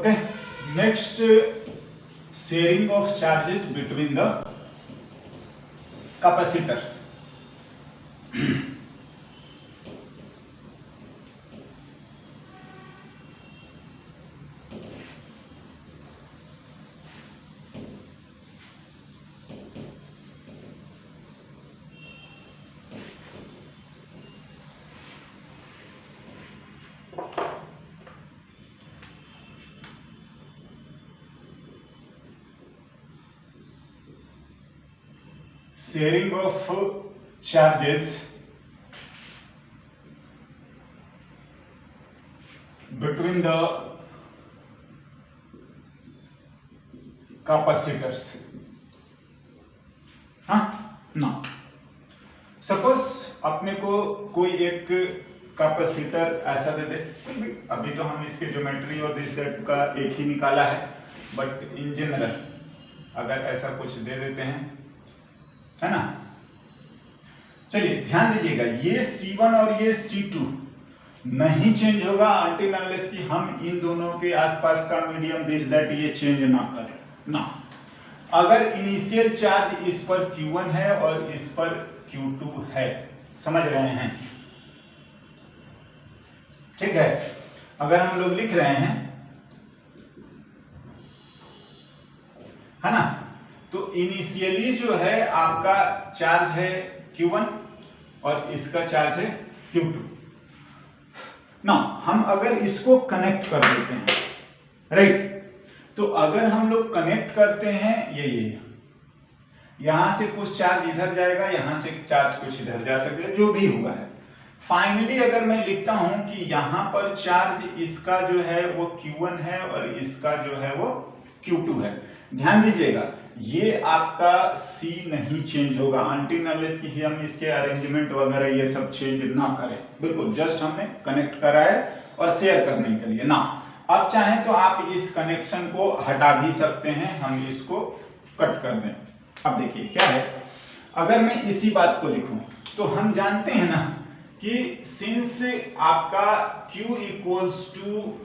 Okay, next, sharing of charges between the capacitors. Sharing of charges between the capacitors. हाँ ना, suppose अपने को कोई एक कैपेसिटर ऐसा दे दे, अभी तो हम इसके ज्योमेट्री और दिस दैट का एक ही निकाला है, बट इन जनरल अगर ऐसा कुछ दे देते हैं, है ना। चलिए ध्यान दीजिएगा, ये C1 और ये C2 नहीं चेंज होगा अनटिल अनलेस कि हम इन दोनों के आसपास का मीडियम दिस दैट ये चेंज ना करें ना। अगर इनिशियल चार्ज इस पर Q1 है और इस पर Q2 है, समझ रहे हैं, ठीक है। अगर हम लोग लिख रहे हैं, है ना, तो इनिशियली जो है आपका चार्ज है Q1 और इसका चार्ज है Q2 ना। हम अगर इसको कनेक्ट कर देते हैं, राइट, तो अगर हम लोग कनेक्ट करते हैं, ये यहां से कुछ चार्ज इधर जाएगा, यहां से चार्ज कुछ इधर जा सकता है, जो भी हुआ है। फाइनली अगर मैं लिखता हूं कि यहां पर चार्ज इसका जो है वो Q1 है और इसका जो है वो Q2 है। ध्यान दीजिएगा, ये आपका C नहीं चेंज होगा अनटिल अनलेस कि हम इसके अरेंजमेंट वगैरह ये सब चेंज ना करें। बिल्कुल जस्ट हमने कनेक्ट करा है और शेयर करने के लिए ना। अब चाहें तो आप इस कनेक्शन को हटा भी सकते हैं, हम इसको कट कर दें। अब देखिए क्या है, अगर मैं इसी बात को लिखूं तो हम जानते हैं ना कि सिंस आपका Q इक्वल्स टू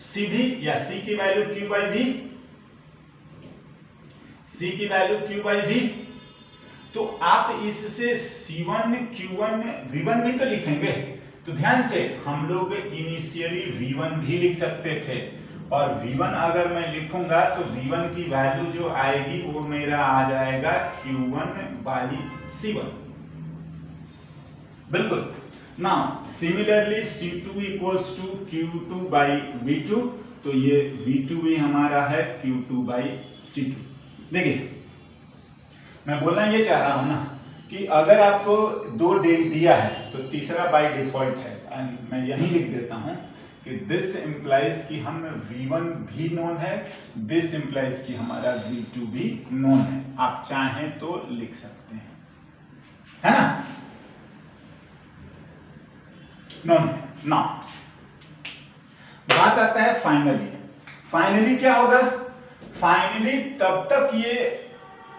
CV या C की value Q by V, C की वैल्यू Q बाई V, तो आप इससे C1 Q1 V1 भी तो लिखेंगे। तो ध्यान से, हम लोग इनिशियली V1 भी लिख सकते थे, और V1 अगर मैं लिखूंगा तो V1 की वैल्यू जो आएगी वो मेरा आ जाएगा Q1 बाई C1। बिल्कुल ना। Similarly C2 equals to Q2 by V2, तो ये V2 भी हमारा है Q2 बाई C2। देखिए मैं बोलना ये चाह रहा हूं ना कि अगर आपको दो दिया है तो तीसरा बाय डिफॉल्ट है, एंड मैं यही लिख देता हूं कि दिस इंप्लाइज कि हम V1 भी नोन है, दिस इंप्लाइज कि हमारा V2 भी नोन है। आप चाहें तो लिख सकते हैं, है ना, नोन है ना। बात आता है फाइनली। फाइनली क्या होगा, फाइनली तब तक ये,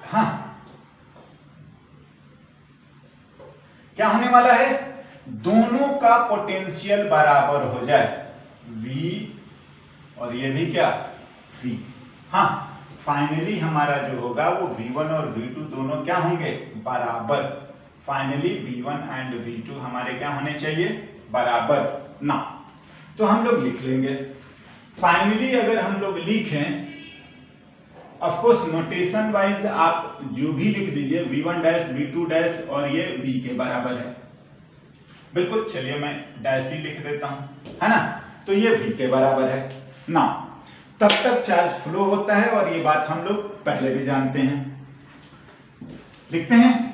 हाँ क्या होने वाला है, दोनों का पोटेंशियल बराबर हो जाए, V और ये भी क्या V। हाँ फाइनली हमारा जो होगा वो V1 और V2 दोनों क्या होंगे, बराबर। फाइनली V1 एंड V2 हमारे क्या होने चाहिए, बराबर ना। तो हम लोग लिख लेंगे फाइनली। अगर हम लोग लिखें, ऑफ कोर्स नोटेशन वाइज आप जो भी लिख दीजिए, V1 डैश V2 डैश और ये V के बराबर है। बिल्कुल, चलिए मैं डैश ही लिख देता हूं, है ना, तो ये V के बराबर है ना। तब तक चार्ज फ्लो होता है और ये बात हम लोग पहले भी जानते हैं। लिखते हैं,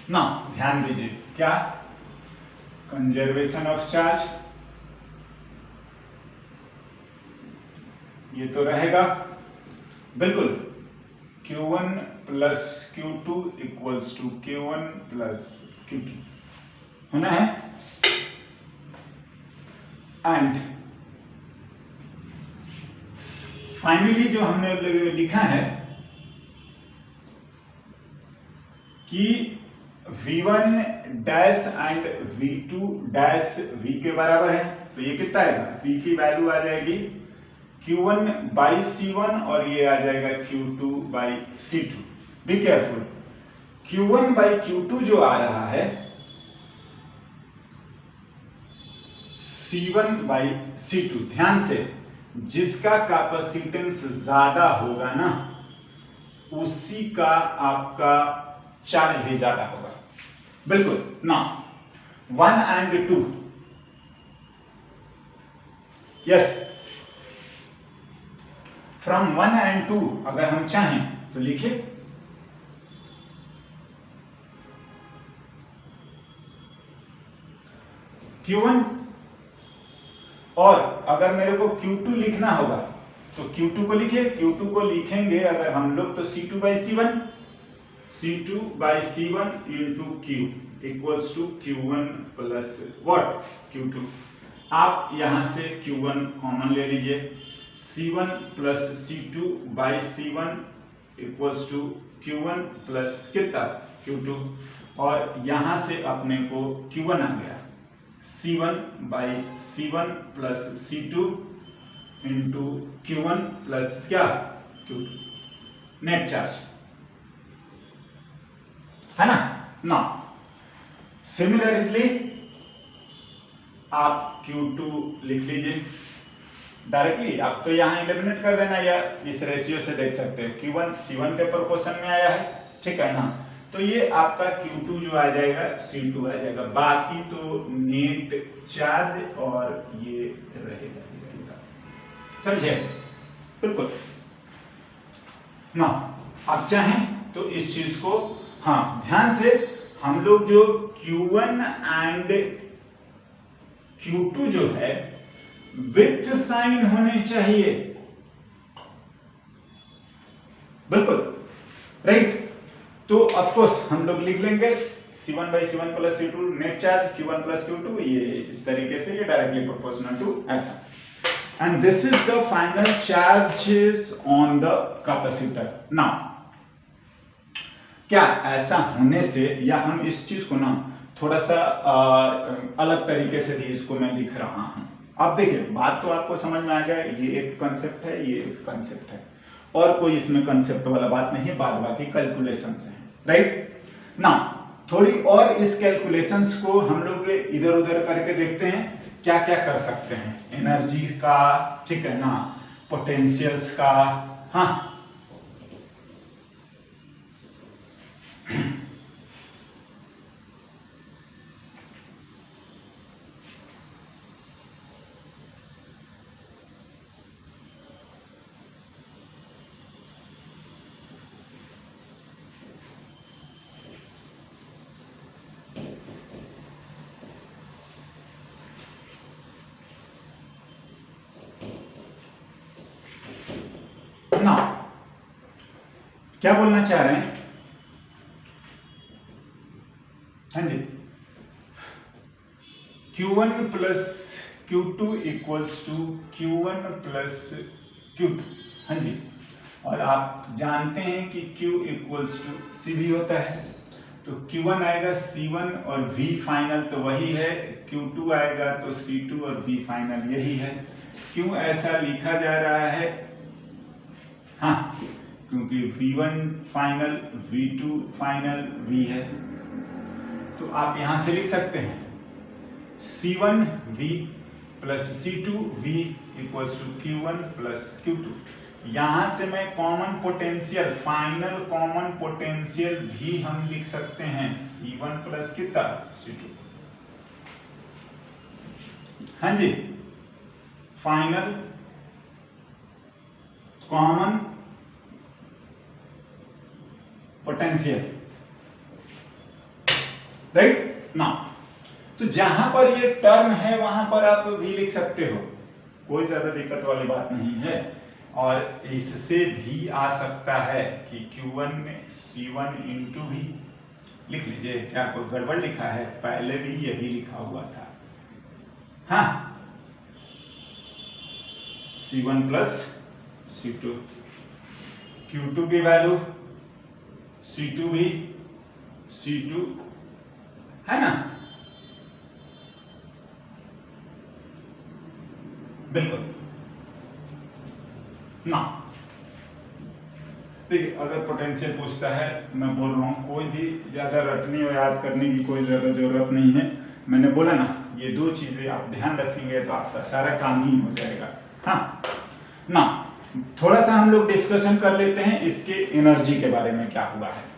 ना ध्यान दीजिए क्या, कंजर्वेशन ऑफ चार्ज, ये तो रहेगा बिल्कुल Q1 plus Q2 equals to Q1 plus Q2 होना है। एंड फाइनली जो हमने लिखा है कि V1 dash and V2 dash V के बराबर है, तो ये कितना आएगा, V की वैल्यू आ जाएगी Q1 बाई C1 और ये आ जाएगा Q2 by C2। Be careful, Q1 by Q2 जो आ रहा है C1 बाई C2, ध्यान से जिसका कैपेसिटेंस ज्यादा होगा ना उसी का आपका चार्ज भी ज्यादा होगा, बिल्कुल ना। 1 एंड 2, यस, फ्रॉम 1 एंड 2 अगर हम चाहें तो लिखिए Q1, और अगर मेरे को Q2 लिखना होगा तो Q2 को लिखिए, Q2 को लिखेंगे अगर हम लोग तो C2 by C1, C2 by C1 into Q equals to Q1 plus what Q2। आप यहां से Q1 कॉमन ले लीजिए, C1 plus C2 by C1 equals to Q1 plus कितना Q2, और यहां से अपने को Q1 आ गया C1 by C1 plus C2 into Q1 plus क्या Q2, नेट चार्ज है ना। ना सिमिलरली आप Q2 लिख लीजिए डायरेक्टली, आप तो यहां एलिमिनेट कर देना या इस रेशियो से देख सकते हैं Q1 C1 के प्रोपोर्शन में आया है, ठीक है ना। तो ये आपका Q2 जो आ जाएगा C2 आ जाएगा, बाकी तो नेट चार्ज और ये रहेगा, समझे, बिल्कुल ना। आप चाहें तो इस चीज को, हाँ ध्यान से, हम लोग जो Q1 एंड Q2 जो है विथ साइन होने चाहिए, बिल्कुल राइट। तो ऑफ कोर्स हम लोग लिख लेंगे C1 by C1 plus C2 net charge Q1 plus Q2, ये इस तरीके से, ये डायरेक्टली प्रोपोर्शनल टू ऐसा। And this is the final charges on the capacitor. Now क्या ऐसा होने से, या हम इस चीज को ना थोड़ा सा अलग तरीके से भी इसको मैं लिख रहा हूं। अब देखिए बात तो आपको समझ में आ गया, ये एक कंसेप्ट है, ये एक कंसेप्ट है, और कोई इसमें कंसेप्ट वाला बात नहीं है, बाद बाकी कैलकुलेशंस हैं, राइट ना। थोड़ी और इस कैलकुलेशंस को हम लोग इधर उधर करके देखते हैं क्या क्या कर सकते हैं, एनर्जी का, ठीक है ना, पोटेंशियल्स का, हाँ ना, क्या बोलना चाह रहे हैं, हाँ जी, Q1 plus Q2 equals to Q1 plus Q2, हाँ जी, और आप जानते हैं कि Q इक्वल्स टू CV होता है, तो Q1 आएगा C1 और V फाइनल तो वही है, Q2 आएगा तो C2 और V फाइनल यही है। क्यों ऐसा लिखा जा रहा है, हाँ क्योंकि V1 final V2 final V है, तो आप यहां से लिख सकते हैं C1 V plus C2 V equals to Q1 plus Q2। यहां से मैं common potential, final common potential भी हम लिख सकते हैं C1 प्लस कितना C2, हाँ जी, फाइनल कॉमन पोटेंशियल राइट ना। तो जहां पर ये टर्म है वहां पर आप भी लिख सकते हो, कोई ज्यादा दिक्कत वाली बात नहीं है। और इससे भी आ सकता है कि Q1 में C1 इंटू भी लिख लीजिए, क्या कोई गड़बड़ लिखा है, पहले भी यही लिखा हुआ था। हाँ, C1 प्लस C2, Q2 की वैल्यू C2 भी C2 है ना, बिल्कुल ना। देखिए अगर पोटेंशियल पूछता है, मैं बोल रहा हूँ कोई भी ज्यादा रटने और याद करने की कोई ज्यादा जरूरत नहीं है। मैंने बोला ना, ये दो चीजें आप ध्यान रखेंगे तो आपका सारा काम ही हो जाएगा। हाँ ना, थोड़ा सा हम लोग डिस्कशन कर लेते हैं इसके एनर्जी के बारे में, क्या हुआ है।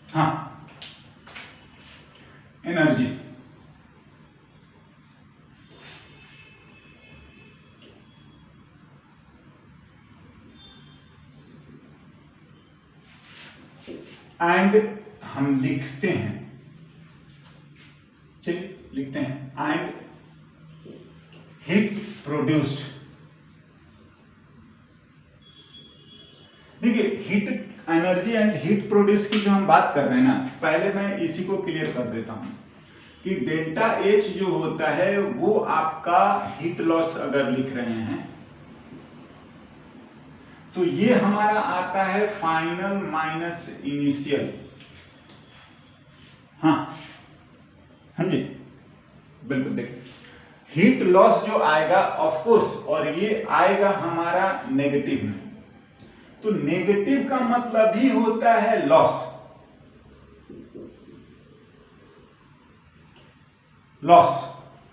हाँ, एनर्जी एंड हम लिखते हैं, चलिए लिखते हैं, एंड हीट प्रोड्यूस्ड। देखिए heat energy and heat produce की जो हम बात कर रहे हैं ना, पहले मैं इसी को क्लियर कर देता हूं कि डेल्टा एच जो होता है वो आपका हीट लॉस अगर लिख रहे हैं तो ये हमारा आता है फाइनल माइनस इनिशियल। हाँ हाँ जी बिल्कुल, देखिए हीट लॉस जो आएगा ऑफ कोर्स, और ये आएगा हमारा नेगेटिव में, तो नेगेटिव का मतलब ही होता है लॉस। लॉस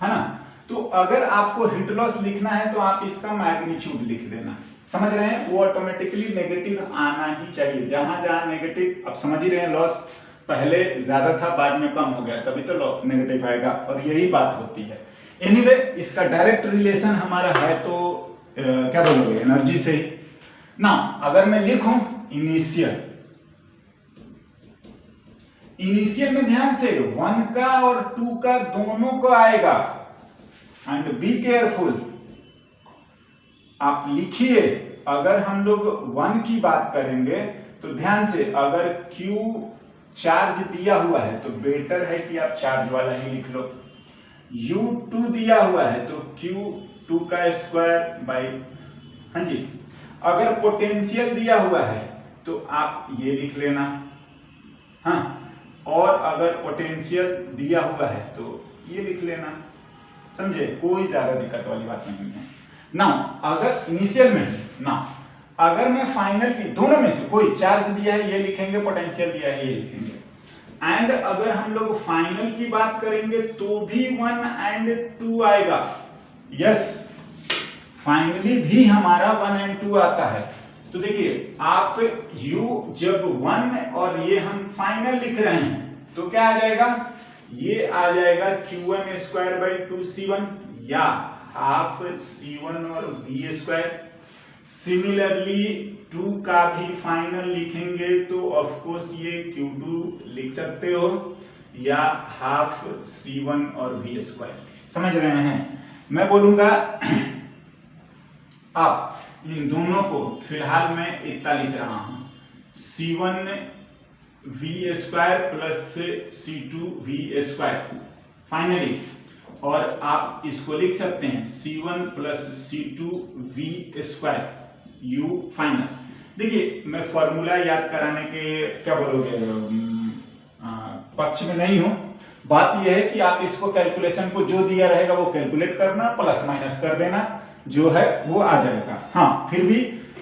है ना, तो अगर आपको हीट लॉस लिखना है तो आप इसका मैग्नीट्यूड लिख देना, समझ रहे हैं, वो ऑटोमेटिकली नेगेटिव आना ही चाहिए। जहां जहां नेगेटिव, आप समझ ही रहे हैं, लॉस पहले ज्यादा था बाद में कम हो गया, तभी तो नेगेटिव आएगा, और यही बात होती है। एनीवे इसका डायरेक्ट रिलेशन हमारा है तो क्या बोलोगे, एनर्जी से ही ना। अगर मैं लिखूं इनिशियल, इनिशियल में ध्यान से 1 का और 2 का दोनों को आएगा, एंड बी केयरफुल, आप लिखिए। अगर हम लोग 1 की बात करेंगे तो ध्यान से, अगर Q चार्ज दिया हुआ है तो बेटर है कि आप चार्ज वाला ही लिख लो। U2 दिया हुआ है तो Q2 का स्क्वायर बाई, हाँ जी। अगर पोटेंशियल दिया हुआ है तो आप ये लिख लेना, हाँ, और अगर पोटेंशियल दिया हुआ है तो ये लिख लेना, समझे, कोई ज्यादा दिक्कत वाली बात नहीं है ना। अगर इनिशियल में ना, अगर मैं फाइनल की दोनों में से कोई चार्ज दिया है ये लिखेंगे, पोटेंशियल दिया है ये लिखेंगे। एंड अगर हम लोग फाइनल की बात करेंगे तो भी 1 एंड 2 आएगा, यस, फाइनली भी हमारा 1 एंड 2 आता है। तो देखिए आप U जब 1 और ये हम फाइनल लिख रहे हैं तो क्या आ जाएगा, ये आ जाएगा Q1 स्क्वायर बाई 2C1 या हाफ C1 और V स्क्वायर। सिमिलरली 2 का भी फाइनल लिखेंगे तो ऑफ कोर्स ये Q2 लिख सकते हो या हाफ C1 और V स्क्वायर, समझ रहे हैं। मैं बोलूंगा आप इन दोनों को, फिलहाल मैं इतना लिख रहा हूं, C1 V square plus C2 V square finally, और आप इसको लिख सकते हैं C1 plus C2 V square U final. देखिए मैं फॉर्मूला याद कराने के क्या बोलोगे पक्ष में नहीं हूं, बात यह है कि आप इसको कैलकुलेशन को जो दिया रहेगा वो कैलकुलेट करना, प्लस माइनस कर देना, जो है वो आ जाएगा। हाँ फिर भी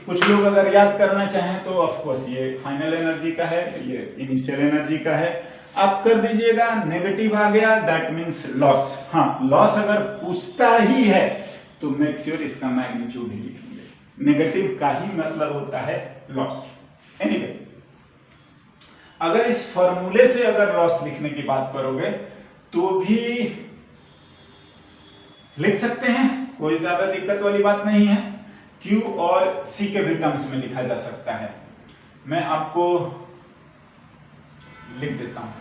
कुछ लोग अगर याद करना चाहें तो ऑफ कोर्स ये फाइनल एनर्जी का है, ये इनिशियल एनर्जी का है। आप कर दीजिएगा, नेगेटिव आ गया दैट मींस लॉस। हाँ, लॉस अगर पूछता ही है तो मेक श्योर इसका मैग्नीट्यूड ही लिखेंगे। नेगेटिव का ही मतलब होता है लॉस। एनीवे, अगर इस फॉर्मूले से अगर लॉस लिखने की बात करोगे तो भी लिख सकते हैं, कोई ज्यादा दिक्कत वाली बात नहीं है। Q और C के भी टर्म्स में लिखा जा सकता है। मैं आपको लिख देता हूं,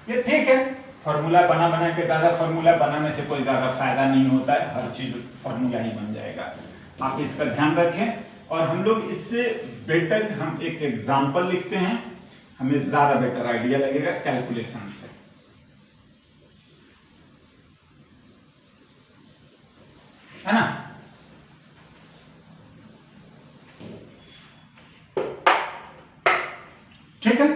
ये ठीक है। फॉर्मूला बना के, ज्यादा फॉर्मूला बनाने से कोई ज्यादा फायदा नहीं होता है, हर चीज फॉर्मूला ही बन जाएगा। आप इसका ध्यान रखें। और हम लोग इससे बेटर हम एक एग्जाम्पल लिखते हैं, हमें ज्यादा बेटर आइडिया लगेगा कैलकुलेशन से। है ना? ठीक है,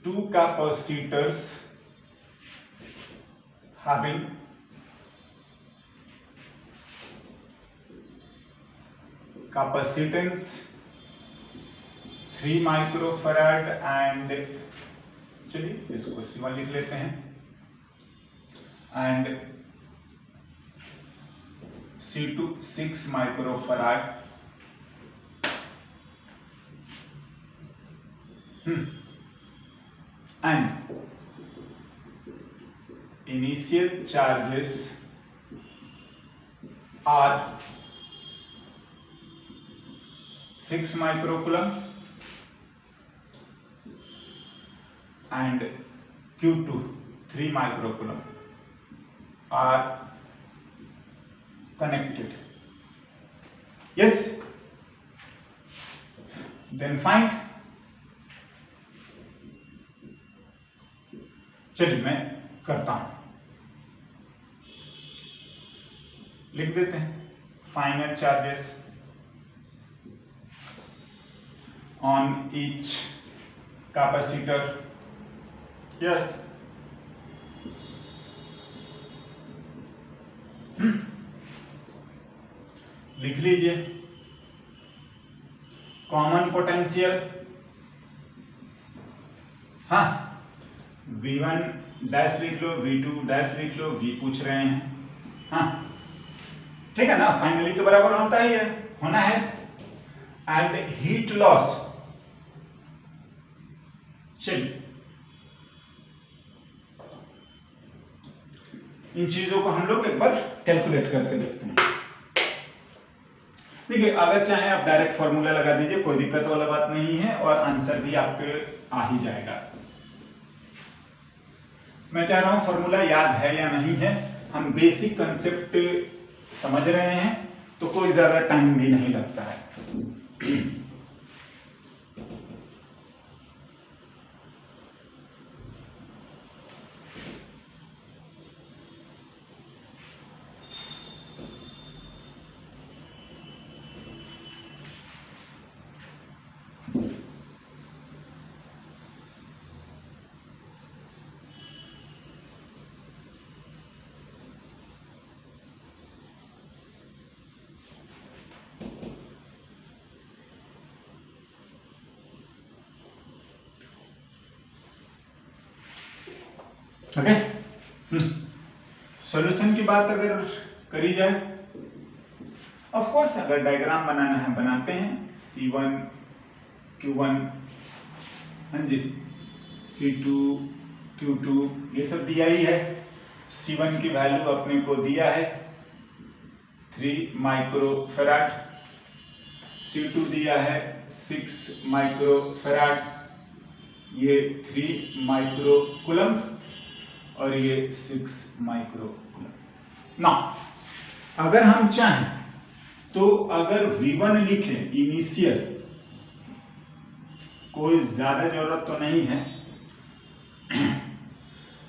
two capacitors having capacitance 3 microfarad and, चलिए इसको C1 लिख लेते हैं, and C2 6 microfarad and initial charges are 6 microcoulomb and Q2 3 microcoulomb are connected. Yes, then find. चलिए मैं करता हूं, लिख देते हैं। Final charges on each capacitor, yes, लिख लीजिए। कॉमन पोटेंशियल, हाँ, V1 डैश लिख लो, V2 डैश लिख लो, V पूछ रहे हैं, हाँ ठीक है ना, फाइनली तो बराबर होता ही है, होना है। एंड हीट लॉस, चलिए इन चीजों को हम लोग एक बार कैलकुलेट करके देखते हैं। देखिए, अगर चाहे आप डायरेक्ट फॉर्मूला लगा दीजिए, कोई दिक्कत वाला बात नहीं है, और आंसर भी आपके आ ही जाएगा। मैं चाह रहा हूं फॉर्मूला याद है या नहीं है, हम बेसिक कंसेप्ट समझ रहे हैं तो कोई ज्यादा टाइम भी नहीं लगता है। ओके, सॉल्यूशन की बात अगर करी जाए, ऑफ कोर्स अगर डायग्राम बनाना है बनाते हैं। C1 Q1, हाँ जी, C2 Q2, ये सब दिया ही है। C1 की वैल्यू अपने को दिया है 3 माइक्रोफैराड, C2 दिया है 6 माइक्रोफैराड, ये 3 माइक्रोकूलम्ब और ये 6 माइक्रोकूलम्ब। ना अगर हम चाहें तो अगर V1 लिखें इनिशियल, कोई ज्यादा जरूरत तो नहीं है,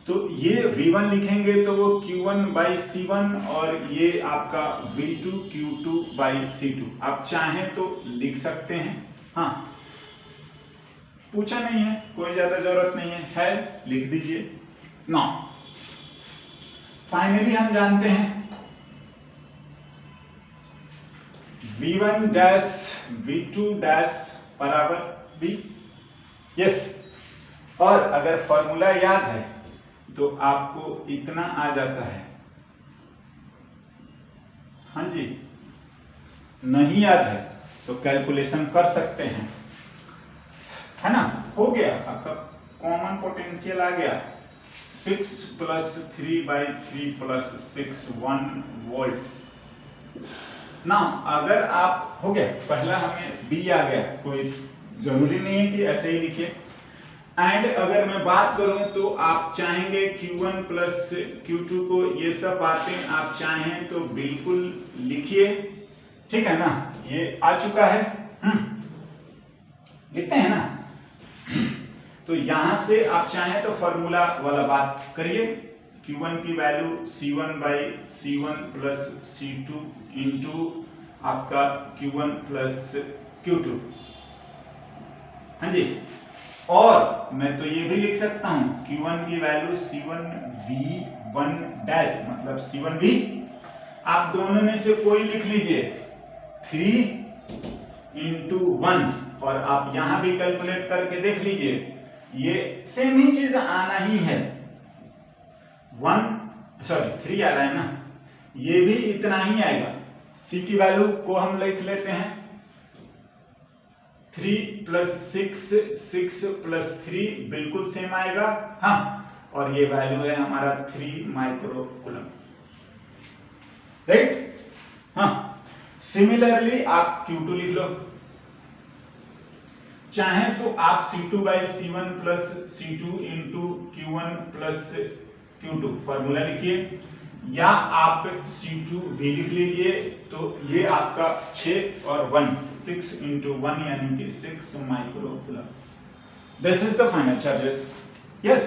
तो ये V1 लिखेंगे तो वो Q1 बाई C1 और ये आपका V2 Q2 बाई C2, आप चाहें तो लिख सकते हैं। हाँ, पूछा नहीं है, कोई ज्यादा जरूरत नहीं है लिख दीजिए। नाउ फाइनली हम जानते हैं V1 डैश V2 डैश बराबर V। यस, और अगर फॉर्मूला याद है तो आपको इतना आ जाता है। हाँ जी, नहीं याद है तो कैलकुलेशन कर सकते हैं, है ना। हो गया आपका कॉमन पोटेंशियल आ गया 6 + 3/3 + 6 1 वोल्ट। ना अगर आप हो गया पहला हमें बी आ गया, कोई जरूरी नहीं है कि ऐसे ही लिखिए। एंड अगर मैं बात करूं तो आप चाहेंगे Q1 + Q2 को, ये सब बातें आप चाहें तो बिल्कुल लिखिए, ठीक है ना। ये आ चुका है, लिखते हैं ना। तो यहां से आप चाहें तो फॉर्मूला वाला बात करिए। Q1 की वैल्यू C1/C1 + C2 इंटू आपका Q1 + Q2। हाँ जी, और मैं तो ये भी लिख सकता हूं Q1 की वैल्यू C1V1 डैश मतलब C1V। आप दोनों में से कोई लिख लीजिए 3 × 1, और आप यहां भी कैलकुलेट करके देख लीजिए, ये सेम ही चीज आना ही है। 3 आ रहा है ना, ये भी इतना ही आएगा। C की वैल्यू को हम लिख लेते हैं 3 + 6 6 + 3 बिल्कुल सेम आएगा। हाँ, और ये वैल्यू है हमारा 3 माइक्रो कूलम, राइट। हाँ, सिमिलरली आप Q2 लिख लो, चाहे तो आप C2/C1 + C2 into Q1 + Q2 formula लिखिए, या आप C2V लिख लीजिए। तो ये आपका 6 और 1 6 × 1 यानी कि 6 micro coulomb. This is the final charges. Yes,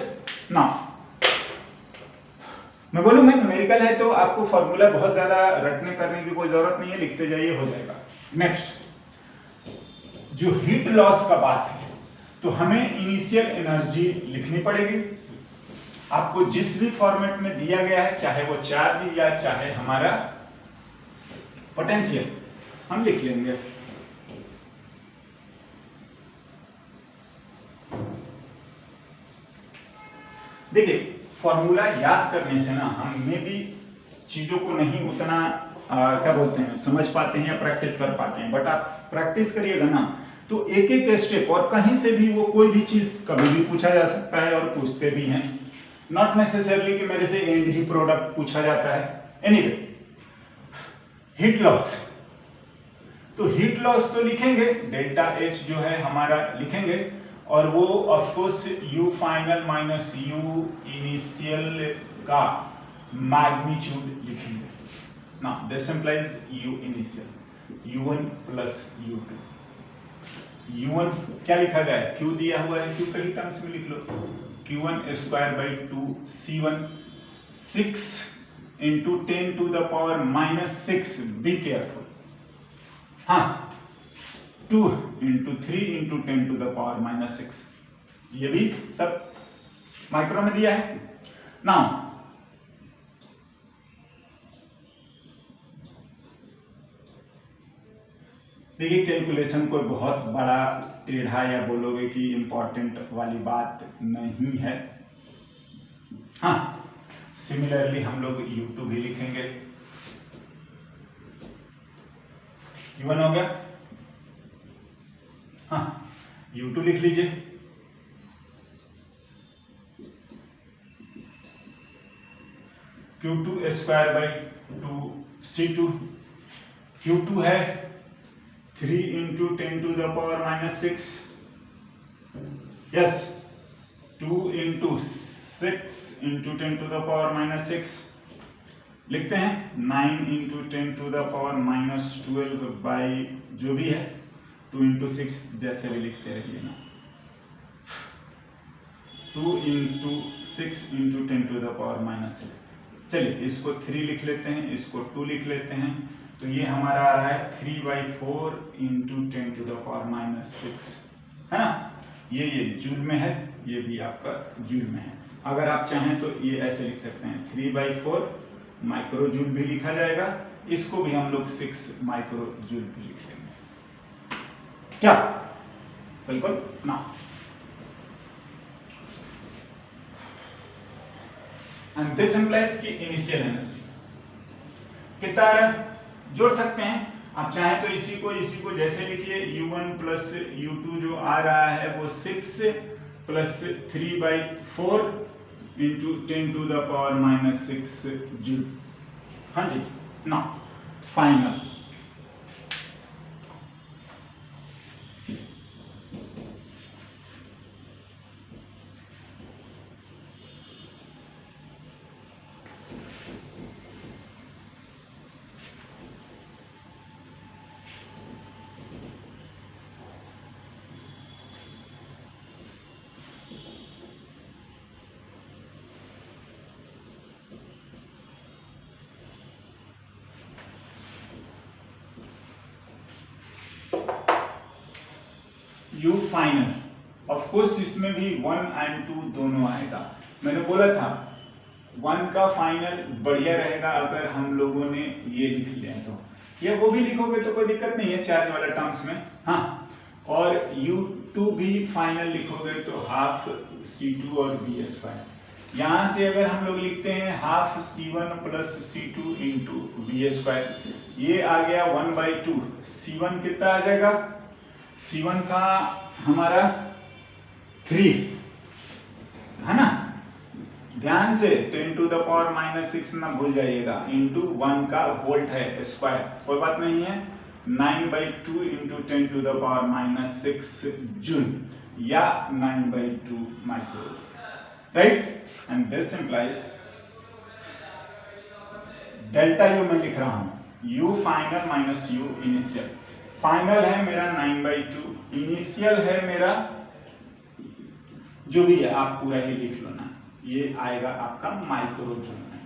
now मैं बोलूंगा न्यूमेरिकल है तो आपको फॉर्मूला बहुत ज्यादा रटने करने की कोई जरूरत नहीं है, लिखते जाइए, हो जाएगा। नेक्स्ट जो हीट लॉस का बात है, तो हमें इनिशियल एनर्जी लिखनी पड़ेगी। आपको जिस भी फॉर्मेट में दिया गया है, चाहे वो चार्ज या चाहे हमारा पोटेंशियल, हम लिख लेंगे। देखिए फॉर्मूला याद करने से ना हमें भी चीजों को नहीं उतना क्या बोलते हैं समझ पाते हैं या प्रैक्टिस कर पाते हैं। बट आप प्रैक्टिस करिएगा ना तो एक एक स्टेप, और कहीं से भी वो कोई भी चीज कभी भी पूछा जा सकता है, और पूछते भी हैं। नॉट नेसेसरली कि मेरे से एंड ही प्रोडक्ट पूछा जाता है। एनीवे, हीट लॉस, तो हीट लॉस तो लिखेंगे, डेल्टा H जो है हमारा लिखेंगे, और वो of course U final minus U initial का मैग्नीट्यूड लिखेंगे ना। This implies U initial U1 + U2। U1 क्या लिखा जाए, Q दिया हुआ है, Q कई टर्म्स में लिख लो, Q1² 2 C1 6 × 10⁻⁻6, बी केयरफुल। हाँ, 2 × 3 × 10⁻⁻6, ये भी सब माइक्रो में दिया है। नाउ देखिए कैलकुलेशन कोई बहुत बड़ा टेढ़ा या बोलोगे कि इंपॉर्टेंट वाली बात नहीं है। हाँ, सिमिलरली हम लोग U2 भी लिखेंगे। U1 हो गया, हाँ U2 लिख लीजिए। Q2² 2 C2, Q2 है 3 × 10⁻⁻6, यस 2 × 6 × 10⁻⁻6 लिखते हैं, 9 × 10⁻⁻12 बाई जो भी है 2 × 6 जैसे भी लिखते रहिए ना। 2 × 6 × 10⁻⁻6, चलिए इसको 3 लिख लेते हैं, इसको 2 लिख लेते हैं, तो ये हमारा आ रहा है 3/4 × 10⁻⁻6, है ना। ये जूल में है, ये भी आपका जूल में है। अगर आप चाहें तो ये ऐसे लिख सकते हैं 3/4 माइक्रो जूल भी लिखा जाएगा, इसको भी हम लोग 6 माइक्रो जूल भी लिख लेंगे। क्या बिल्कुल ना। एंड दिस इंप्लाइज की इनिशियल एनर्जी कितना आ रहा है, जोड़ सकते हैं आप चाहें तो इसी को जैसे लिखिए u1 प्लस u2 जो आ रहा है वो 6 प्लस 3/4 इंटू 10⁻⁻6 जूल। हाँ जी ना, final you final. Of course इसमें भी 1 और 2 दोनों आएगा। मैंने बोला था 1 का फाइनल बढ़िया रहेगा अगर हम लोगों ने ये लिख लिया तो, या वो भी लिखोगे तो कोई दिक्कत नहीं है चार्ज वाला टर्म्स में। हाँ, और u2 भी फाइनल लिखोगे तो हाफ c2 और v²। यहाँ से अगर हम लोग लिखते हैं half c1 plus c2 into v², ये आ गया 1/2। c1 कितना आ जाएगा, c1 का हमारा 3 है ना, ध्यान से 10⁻⁻6 ना भूल जाइएगा, इंटू 1 का वोल्ट है स्क्वायर, कोई बात नहीं है, 9/2 इंटू 10⁻⁻6 जूल या 9/2 micro, right. And this implies delta U मैं लिख रहा हूं, you final minus you initial. Final है मेरा 9/2, इनिशियल है मेरा जो भी है आप पूरा ही लिख लो ना, ये आएगा आपका माइक्रो जूल में।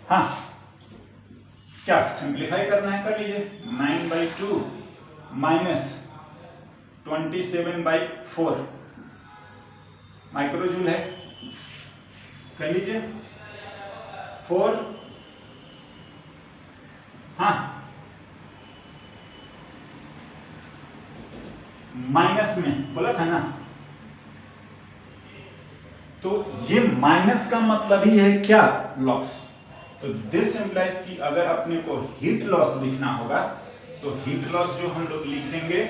हाँ, क्या सिंप्लीफाई करना है कर लीजिए, 9/2 माइनस 27/4 माइक्रो जूल है, कर लीजिए 4। हाँ, माइनस में बोला था ना, तो ये माइनस का मतलब ही है क्या, लॉस। तो दिस इंप्लाइज कि अगर अपने को हीट लॉस लिखना होगा तो हीट लॉस जो हम लोग लिखेंगे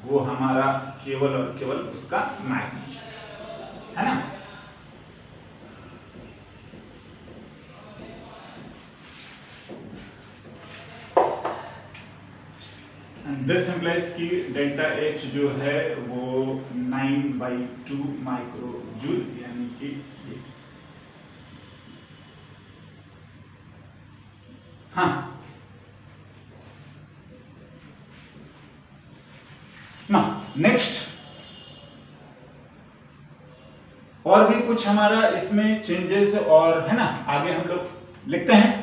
वो हमारा केवल और केवल उसका मैग्नीट्यूड है ना। दिस इंप्लाइज कि डेल्टा H जो है वो 9/2 माइक्रो जूल, यानी कि ये। हाँ ना, नेक्स्ट और भी कुछ हमारा इसमें चेंजेस और है ना, आगे हम लोग लिखते हैं।